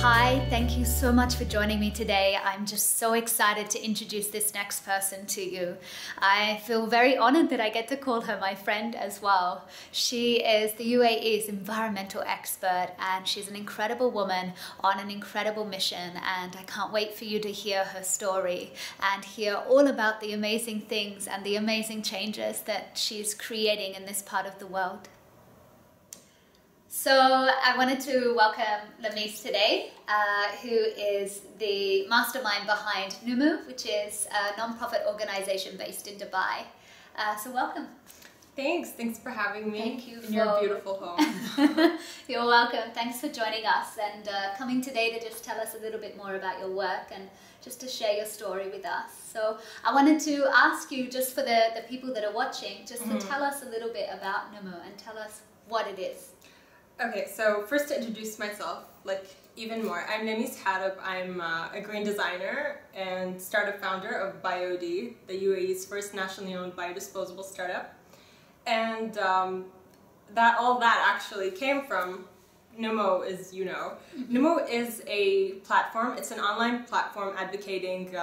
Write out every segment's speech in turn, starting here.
Hi, thank you so much for joining me today. I'm just so excited to introduce this next person to you. I feel very honored that I get to call her my friend as well. She is the UAE's environmental expert, and she's an incredible woman on an incredible mission, and I can't wait for you to hear her story and hear all about the amazing things and the amazing changes that she's creating in this part of the world. So I wanted to welcome Lamis today, who is the mastermind behind Numu, which is a non-profit organization based in Dubai. So welcome. Thanks for having me. Thank you in your beautiful home. You're welcome. Thanks for joining us and coming today to just tell us a little bit more about your work and just to share your story with us. So I wanted to ask you, just for the people that are watching, just to tell us a little bit about Numu and tell us what it is. Okay, so first to introduce myself, even more. I'm Lamis Harib. I'm a green designer and startup founder of BioD, the UAE's first nationally owned biodisposable startup. And all that actually came from Numu, as you know. Numu is a platform. It's an online platform advocating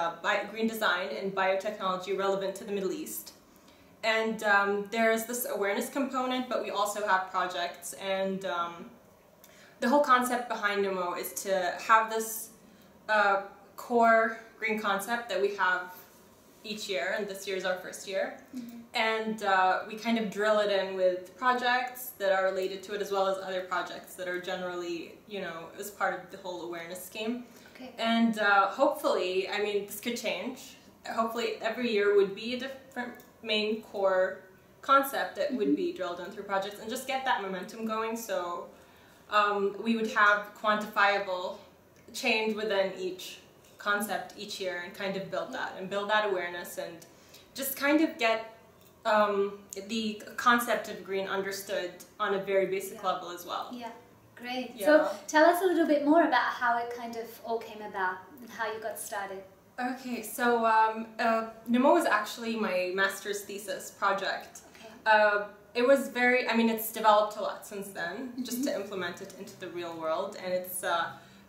green design and biotechnology relevant to the Middle East. And there's this awareness component, but we also have projects, and the whole concept behind Numu is to have this core green concept that we have each year, and this year is our first year. And we kind of drill it in with projects that are related to it, as well as other projects that are generally, as part of the whole awareness scheme. Okay. And hopefully, I mean, this could change. Hopefully every year would be a different main core concept that would be drilled in through projects, and just get that momentum going, so we would have quantifiable change within each concept each year, and kind of build that awareness, and just kind of get the concept of green understood on a very basic level as well. Yeah, great. Yeah. So tell us a little bit more about how it kind of all came about and how you got started. Okay, so Numu was actually my master's thesis project. Okay. It was it's developed a lot since then, just to implement it into the real world, and it's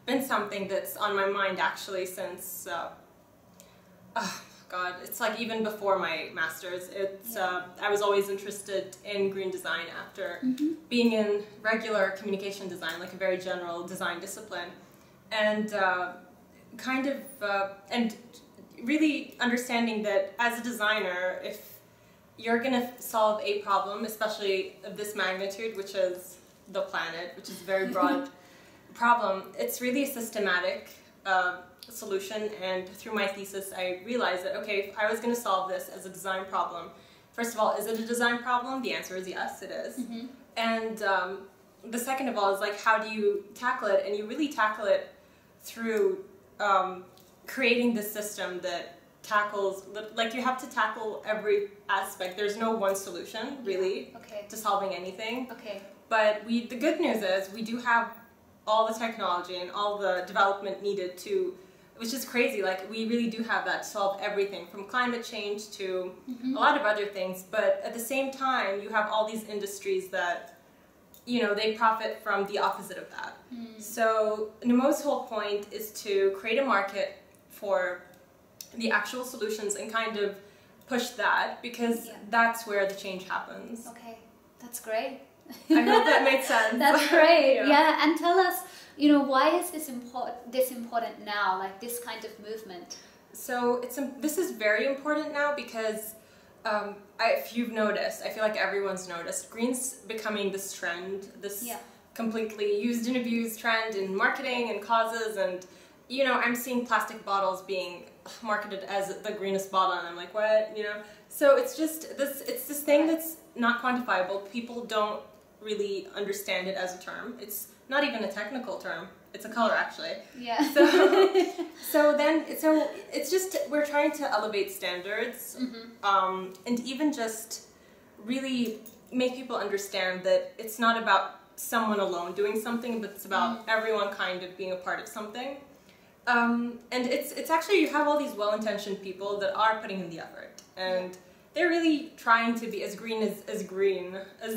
been something that's on my mind actually since, it's like even before my master's. I was always interested in green design after being in regular communication design, like a very general design discipline, and and really understanding that as a designer, if you're going to solve a problem, especially of this magnitude, which is the planet, which is a very broad problem, it's really a systematic solution. And through my thesis, I realized that, okay, if I was going to solve this as a design problem, first of all, is it a design problem? The answer is yes, it is. And the second of all is, like, how do you tackle it? And you really tackle it through creating this system that tackles, you have to tackle every aspect. There's no one solution, really, to solving anything. Okay. But the good news is we do have all the technology and all the development needed to, which is crazy, we really do have that to solve everything from climate change to a lot of other things. But at the same time, you have all these industries that, they profit from the opposite of that. So Numu's whole point is to create a market for the actual solutions and kind of push that, because that's where the change happens. Okay, that's great. I hope that made sense. That's great. Yeah, and tell us, why is this important now, like this kind of movement? So this is very important now because if you've noticed, I feel like everyone's noticed, green's becoming this trend, this completely used and abused trend in marketing and causes, and I'm seeing plastic bottles being marketed as the greenest bottle, and I'm like, what? So it's just this thing that's not quantifiable. People don't really understand it as a term. It's not even a technical term. It's a color, actually. Yeah. So it's just, we're trying to elevate standards, and even just really make people understand that it's not about someone alone doing something, but it's about everyone kind of being a part of something. And it's actually, you have all these well-intentioned people that are putting in the effort, and they're really trying to be as green as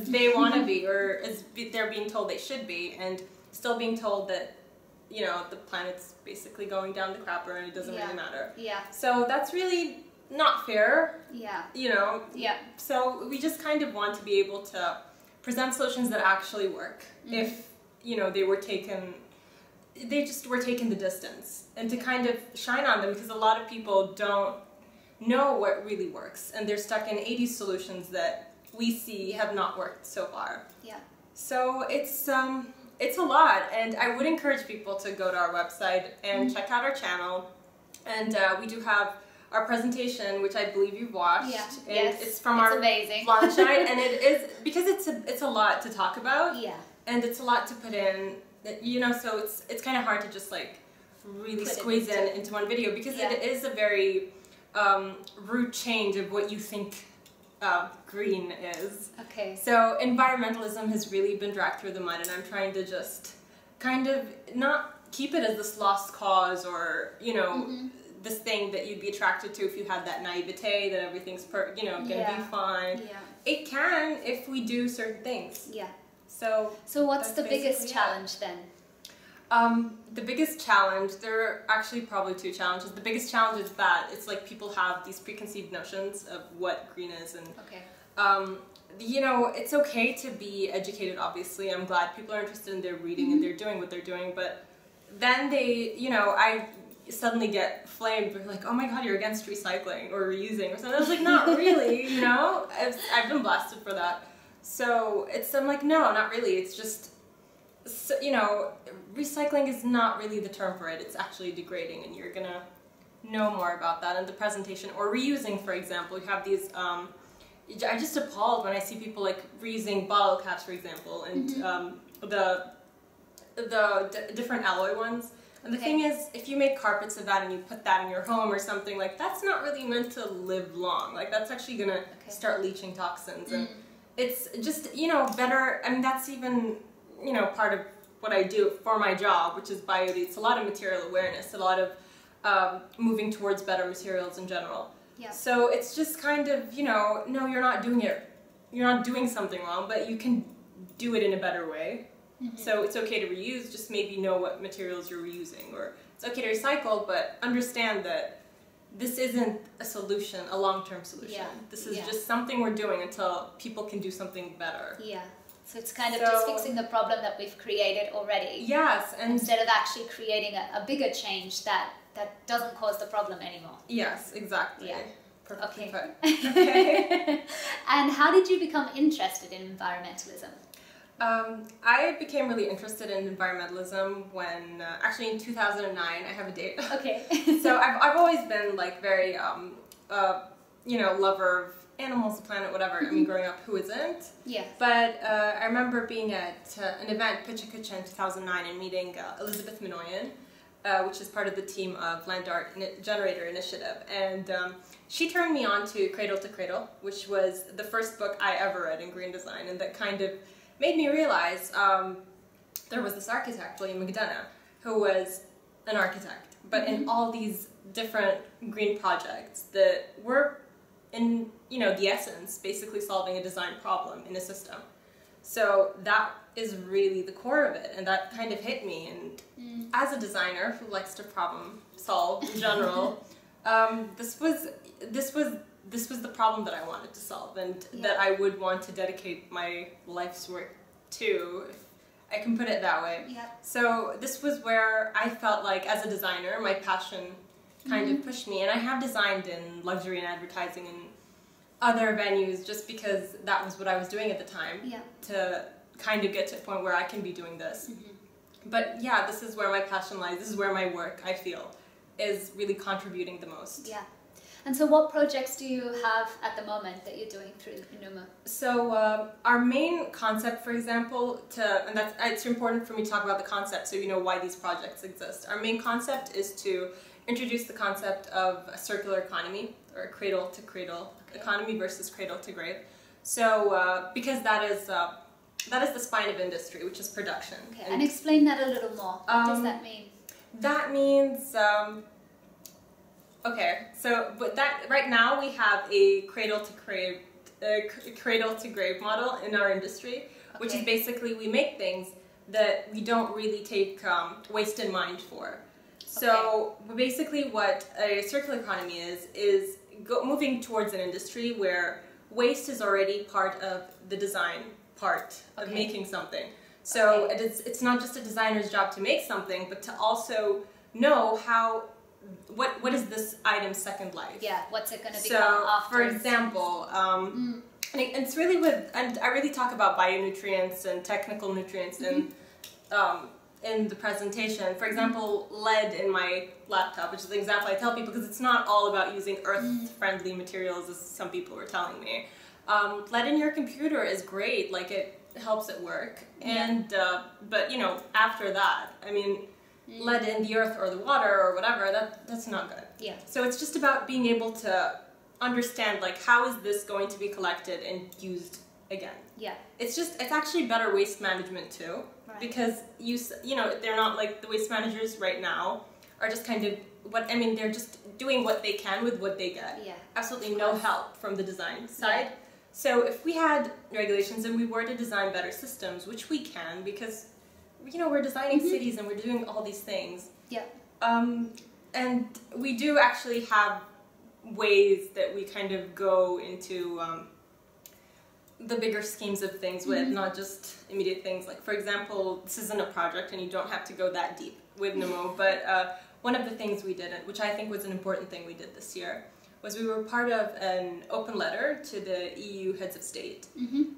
they want to be, or as they're being told they should be, and still being told that you know, the planet's basically going down the crapper and it doesn't really matter. Yeah. So that's really not fair. Yeah. You know. Yeah. So we just kind of want to be able to present solutions that actually work. If, you know, they just were taking the distance, and to kind of shine on them, because a lot of people don't know what really works, and they're stuck in 80s solutions that we see have not worked so far. Yeah. So it's a lot, and I would encourage people to go to our website and check out our channel. And we do have our presentation, which I believe you've watched. Yeah. And yes. it's from our amazing. launch night, and it is, because it's a lot to talk about. Yeah. And it's a lot to put in, you know, so it's kind of hard to just like really squeeze into one video, because it is a very root change of what you think green is. Okay. So environmentalism has really been dragged through the mud, and I'm trying to just kind of not keep it as this lost cause, or, you know, this thing that you'd be attracted to if you had that naivete that everything's gonna be fine. Yeah. It can if we do certain things. Yeah. So what's the biggest challenge then? The biggest challenge, there are actually probably two challenges. The biggest challenge is that it's like people have these preconceived notions of what green is, and you know, it's okay to be educated, obviously. I'm glad people are interested in their reading and they're doing what they're doing, but then they, you know, I suddenly get flamed for like, oh my god, you're against recycling or reusing or something. I was like, not really, you know? I've been blasted for that. So I'm like, no, not really. It's just, you know, recycling is not really the term for it. It's actually degrading, and you're gonna know more about that in the presentation. Or reusing, for example. You have these, I'm just appalled when I see people like reusing bottle caps, for example, and the different alloy ones. And the thing is, if you make carpets of that and you put that in your home or something, like, that's not really meant to live long. Like, that's actually gonna start leaching toxins. And it's just, you know, better, I mean, that's even, you know, part of what I do for my job, which is BioD. It's a lot of material awareness, a lot of moving towards better materials in general. Yeah. So it's just kind of, you know, no, you're not doing something wrong, but you can do it in a better way. So it's okay to reuse, just maybe know what materials you're reusing. Or it's okay to recycle, but understand that this isn't a solution, a long-term solution. Yeah. This is just something we're doing until people can do something better. Yeah. So it's kind of just fixing the problem that we've created already. Yes. And instead of actually creating a bigger change that doesn't cause the problem anymore. Yes, exactly. Yeah. Perfectly put. Okay. And how did you become interested in environmentalism? I became really interested in environmentalism when, actually in 2009, I have a date. Okay. So I've always been like very, you know, lover of animals, the planet, whatever. I mean, growing up, who isn't? Yeah. But I remember being at an event, Pitcha Kucha, in 2009, and meeting Elizabeth Minoyan, which is part of the team of Land Art Generator Initiative. And she turned me on to Cradle to Cradle, which was the first book I ever read in green design, and that kind of made me realize there was this architect, William McDonough, who was an architect, but in all these different green projects that were, in, you know, the essence, basically solving a design problem in a system. So that is really the core of it, and that kind of hit me. And as a designer who likes to problem solve in general, this was the problem that I wanted to solve, and that I would want to dedicate my life's work to, if I can put it that way. Yeah. So this was where I felt like, as a designer, my passion kind of pushed me, and I have designed in luxury and advertising and other venues just because that was what I was doing at the time, to kind of get to a point where I can be doing this. But yeah, this is where my passion lies. This is where my work, I feel, is really contributing the most. Yeah. And so what projects do you have at the moment that you're doing through Numu? So our main concept, for example, and it's important for me to talk about the concept so you know why these projects exist. Our main concept is to introduce the concept of a circular economy, or a cradle-to-cradle economy versus cradle-to-grave. So because that is the spine of industry, which is production. Okay. And explain that a little more. What does that mean? That means okay, so right now we have a cradle to grave model in our industry, which is basically we make things, that we don't really take waste in mind for. So basically what a circular economy is moving towards an industry where waste is already part of the design part of making something. So it's not just a designer's job to make something, but to also know what is this item's second life. Yeah, what's it going to become after? For example, and it's really and I really talk about bionutrients and technical nutrients in the presentation. For example, lead in my laptop, which is the example I tell people because it's not all about using earth-friendly materials, as some people were telling me. Lead in your computer is great, like it helps it work, and but you know, after that, I mean, lead in the earth or the water or whatever, that's not good. Yeah. So it's just about being able to understand, like, how is this going to be collected and used again. Yeah. It's actually better waste management too, because you know, they're not like the waste managers right now are just kind of they're just doing what they can with what they get. Yeah. Absolutely no help from the design side. Yeah. So if we had regulations and we were to design better systems, which we can, because you know, we're designing cities and we're doing all these things. Yeah. And we do actually have ways that we kind of go into the bigger schemes of things with, not just immediate things. Like, for example, this isn't a project and you don't have to go that deep with Numu, but one of the things we did, which I think was an important thing we did this year, was we were part of an open letter to the EU heads of state.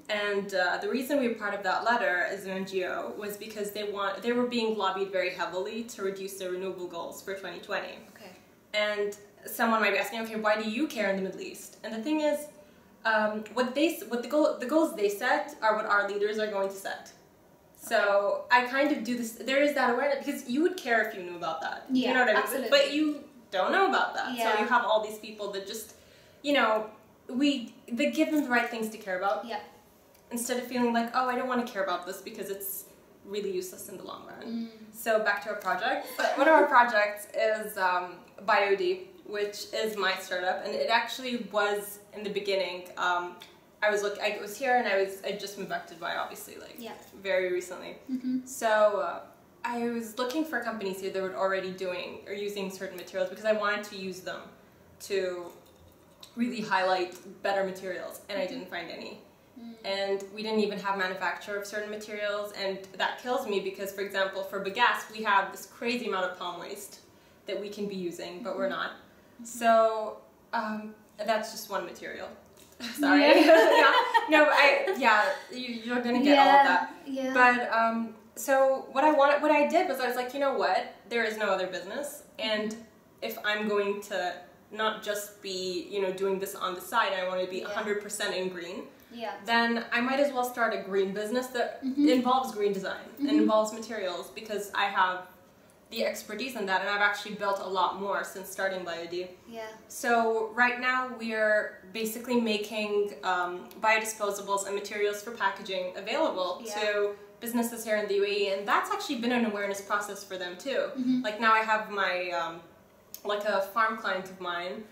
And the reason we were part of that letter as an NGO was because they were being lobbied very heavily to reduce their renewable goals for 2020. Okay. And someone might be asking, okay, why do you care in the Middle East? And the thing is, the goals they set are what our leaders are going to set. So I kind of do this. There is that awareness, because you would care if you knew about that. Yeah, you know what I mean? absolutely. But you don't know about that. Yeah. So you have all these people that just, you know, they give them the right things to care about. Yeah. Instead of feeling like, oh, I don't want to care about this because it's really useless in the long run. So back to our project. One of our projects is BioD, which is my startup, and it actually was in the beginning. I was here and I just moved back to Dubai, obviously, very recently. So I was looking for companies here that were already doing or using certain materials because I wanted to use them to really highlight better materials, and I didn't find any. And we didn't even have manufacture of certain materials, and that kills me because, for example, for bagasse, we have this crazy amount of palm waste that we can be using, but we're not. So that's just one material. Sorry. You're gonna get all of that. Yeah. But so what I did was I was like, you know what? There is no other business, and if I'm going to not just be, you know, doing this on the side, I want to be 100% in green. Yeah. Then I might as well start a green business that involves green design and involves materials, because I have the expertise in that, and I've actually built a lot more since starting BioD. Yeah. So right now we're basically making biodisposables and materials for packaging available to businesses here in the UAE, and that's actually been an awareness process for them too. Like now I have my like a farm client of mine,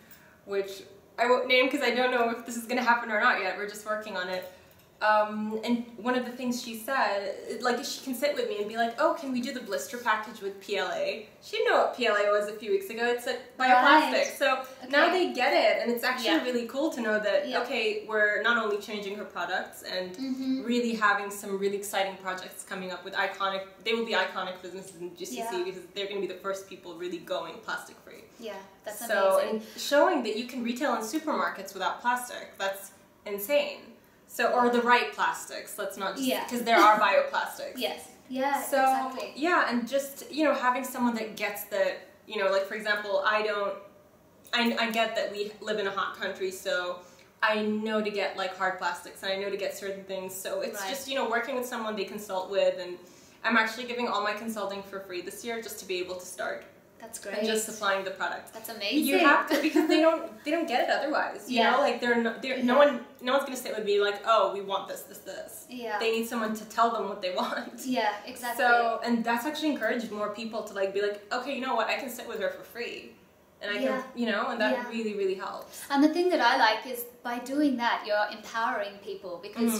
which I won't name because I don't know if this is going to happen or not yet. We're just working on it. And one of the things she said, like, she can sit with me and be like, oh, can we do the blister package with PLA? She didn't know what PLA was a few weeks ago. It's a bioplastic. Right. So now they get it, and it's actually really cool to know that, okay, we're not only changing her products and really having some really exciting projects coming up with they will be iconic businesses in GCC because they're going to be the first people really going plastic free. Yeah, that's amazing. So, and showing that you can retail in supermarkets without plastic, that's insane. So, or the right plastics, let's not just, because there are bioplastics. Yes. Yeah, so, exactly. Yeah, and just, you know, having someone that gets that, you know, like, for example, I get that we live in a hot country, so I know to get, like, hard plastics, and I know to get certain things, so it's just, you know, working with someone they consult with, and I'm actually giving all my consulting for free this year just to be able to start. That's great. And just supplying the product. That's amazing. You have to, because they don't get it otherwise. You know, like no one's gonna sit with me like, oh, we want this. Yeah. They need someone to tell them what they want. Yeah, exactly. So, and that's actually encouraged more people to like be like, okay, you know what, I can sit with her for free, and I can, you know, and that really, really helps. And the thing that I like is by doing that, you're empowering people, because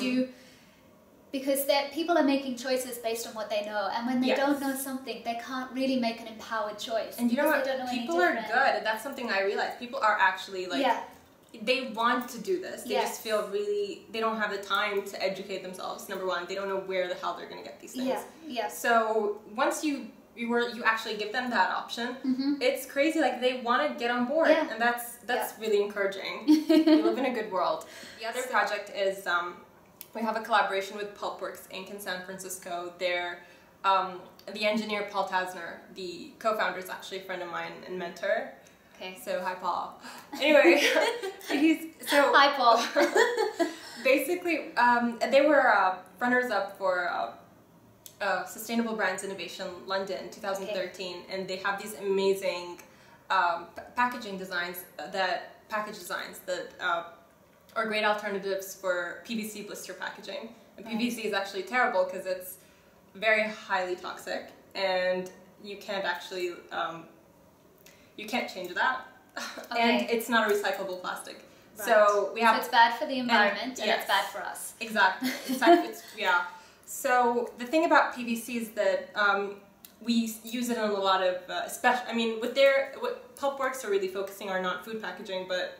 because people are making choices based on what they know, and when they don't know something, they can't really make an empowered choice. And you know what? They don't know people are good. That's something I realized. People are actually like, they want to do this. They just feel really, they don't have the time to educate themselves. Number one, they don't know where the hell they're going to get these things. So once you actually give them that option, it's crazy. Like, they want to get on board, and that's really encouraging. We live in a good world. The other project is we have a collaboration with Pulpworks Inc. in San Francisco. They're the engineer Paul Tasner, the co-founder, is actually a friend of mine and mentor. Okay. So hi Paul. Anyway, hi Paul. Basically, they were runners-up for Sustainable Brands Innovation London 2013, and they have these amazing package designs that are great alternatives for PVC blister packaging. And PVC is actually terrible because it's very highly toxic, and you can't actually you can't change that, and it's not a recyclable plastic. Right. So we have. So it's bad for the environment, and it's bad for us. Exactly. So the thing about PVC is that we use it in a lot of what Pulpworks are really focusing on, not food packaging, but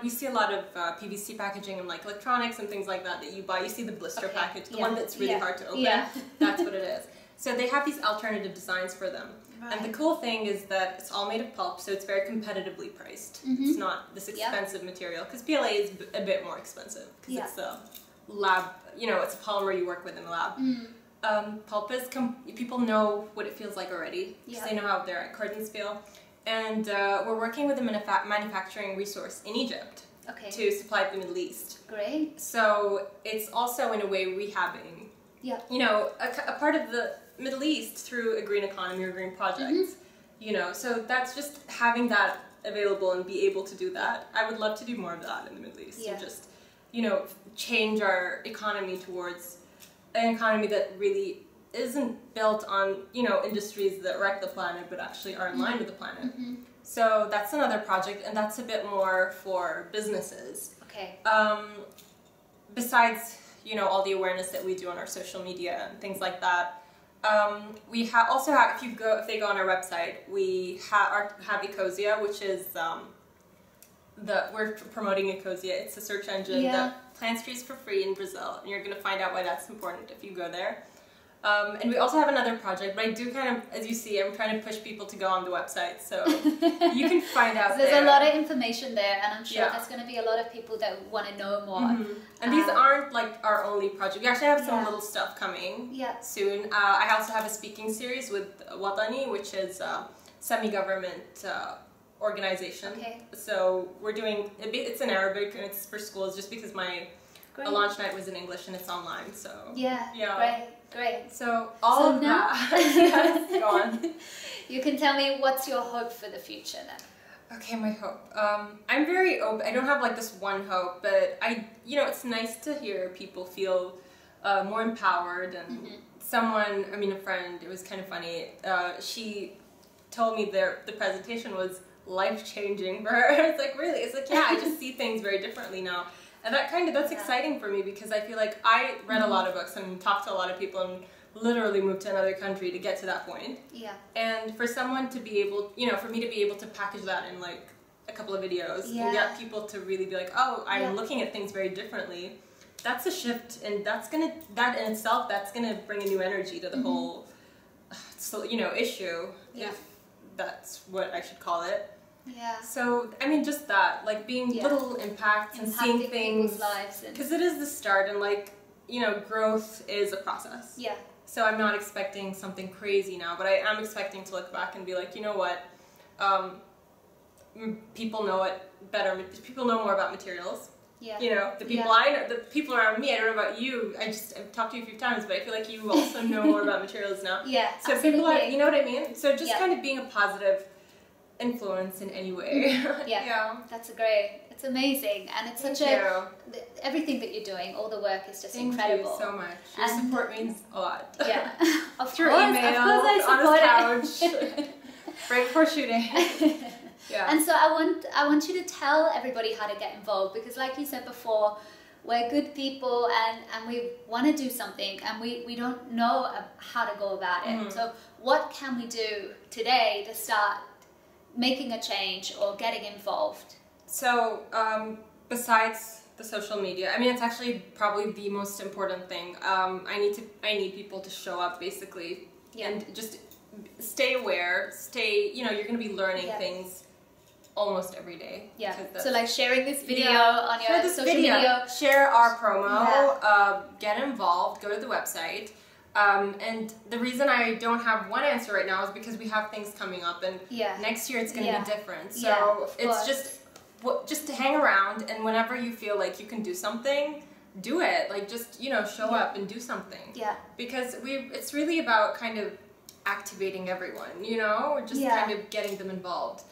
we see a lot of PVC packaging in like electronics and things like that you buy. You see the blister package, the one that's really hard to open. That's what it is. So they have these alternative designs for them. Right. And the cool thing is that it's all made of pulp, so it's very competitively priced. It's not this expensive material, because PLA is a bit more expensive, because it's a lab, it's a polymer you work with in the lab. Pulp is, people know what it feels like already, because they know how their cartons feel. And we're working with a manufacturing resource in Egypt to supply the Middle East. Great. So it's also, in a way, rehabbing, a part of the Middle East through a green economy or green projects. So that's just having that available and be able to do that. I would love to do more of that in the Middle East. And just, change our economy towards an economy that really isn't built on, industries that wreck the planet, but actually are in line with the planet. So that's another project, and that's a bit more for businesses. Okay. Besides, all the awareness that we do on our social media and things like that, we also have, if they go on our website, we have Ecosia, which is we're promoting Ecosia. It's a search engine that plants trees for free in Brazil, and you're going to find out why that's important if you go there. And we also have another project, but I do kind of, as you see, I'm trying to push people to go on the website, so you can find out There's a lot of information there, and I'm sure there's going to be a lot of people that want to know more. And these aren't like our only project. We actually have some little stuff coming soon. I also have a speaking series with Watani, which is a semi-government organization. So we're doing, it's in Arabic, and it's for schools, just because my launch night was in English and it's online, so. Great. So all of that. Yes, go on. You can tell me, what's your hope for the future then? Okay, my hope. I'm very open. I don't have like this one hope, but it's nice to hear people feel more empowered. And a friend, it was kind of funny. She told me the presentation was life-changing for her. It's like, really? It's like, I just see things very differently now. And that's exciting for me, because I feel like I read a lot of books and talked to a lot of people and literally moved to another country to get to that point. And for someone to be able, for me to be able to package that in like a couple of videos and get people to really be like, oh, I'm looking at things very differently, that's a shift, and that in itself, that's gonna bring a new energy to the whole, issue, if that's what I should call it. So, just that, like, being little impacts and seeing things, because it is the start, and like, growth is a process. So I'm not expecting something crazy now, but I am expecting to look back and be like, you know what, people know it better, people know more about materials. The people I know, the people around me, I don't know about you, I've talked to you a few times, but I feel like you also know more about materials now. So absolutely. People are, you know what I mean? So just kind of being a positive influence in any way. That's it's amazing, and it's everything that you're doing, all the work is just incredible. Thank you so much. Your support means a lot. Of your course, email, of course I support on his couch, right before shooting. And so I want you to tell everybody how to get involved, because like you said before, we're good people and we want to do something and we don't know how to go about it. So what can we do today to start making a change or getting involved? So besides the social media, I mean, it's actually probably the most important thing. I need people to show up, basically, and just stay aware. You're going to be learning things almost every day. Yeah. So like sharing this video on your social media. Share our promo. Get involved. Go to the website. And the reason I don't have one answer right now is because we have things coming up, and next year it's going to be different. So it's just to hang around, and whenever you feel like you can do something, do it. Like just show up and do something. Yeah. Because it's really about kind of activating everyone. Just kind of getting them involved.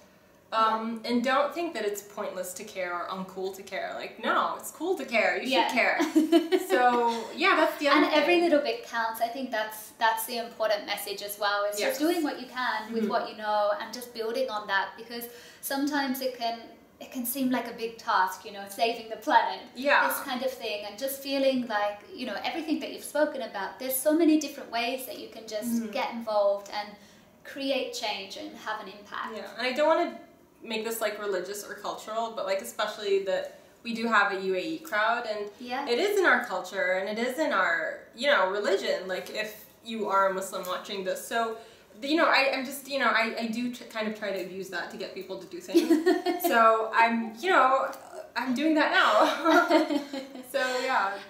And don't think that it's pointless to care or uncool to care. Like, no, it's cool to care. You should care. So, that's the other thing. And every little bit counts. I think that's the important message as well. Is just doing what you can with what you know and just building on that, because sometimes it can seem like a big task, saving the planet, this kind of thing, and just feeling like, everything that you've spoken about, there's so many different ways that you can just get involved and create change and have an impact. Yeah, and I don't want to make this like religious or cultural, but like especially that we do have a UAE crowd, and it is in our culture and it is in our religion, like if you are a Muslim watching this. So I'm just I do kind of try to use that to get people to do things. So I'm doing that now. So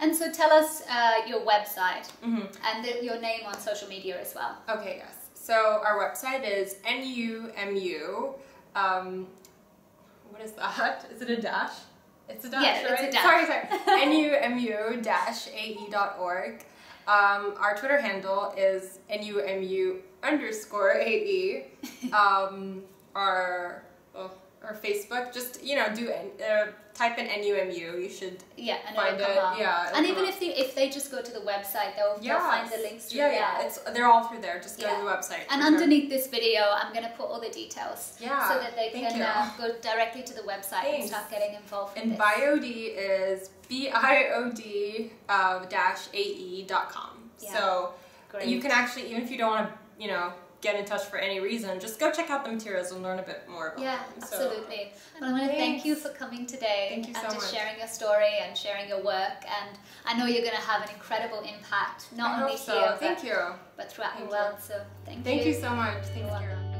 and so tell us your website and your name on social media as well. Okay, yes. So our website is Numu. What is that? Is it a dash? It's a dash, right? It's a dash. Sorry. Numu-ae.org. Our Twitter handle is NUMU_AE. Our Facebook, just type in NUMU. You should find it. And even if they just go to the website, they'll find the links through there. They're all through there. Just go to the website. And underneath this video, I'm going to put all the details so that they can go directly to the website and start getting involved. And BIOD is BIOD-AE.com. So you can actually, even if you don't want to, get in touch for any reason, just go check out the materials and learn a bit more about them. Absolutely. Well, I want to thank you for coming today. Thank you so much. And just sharing your story and sharing your work. And I know you're going to have an incredible impact, not only here, but throughout the world. So thank you. Thank you so much. Thank you.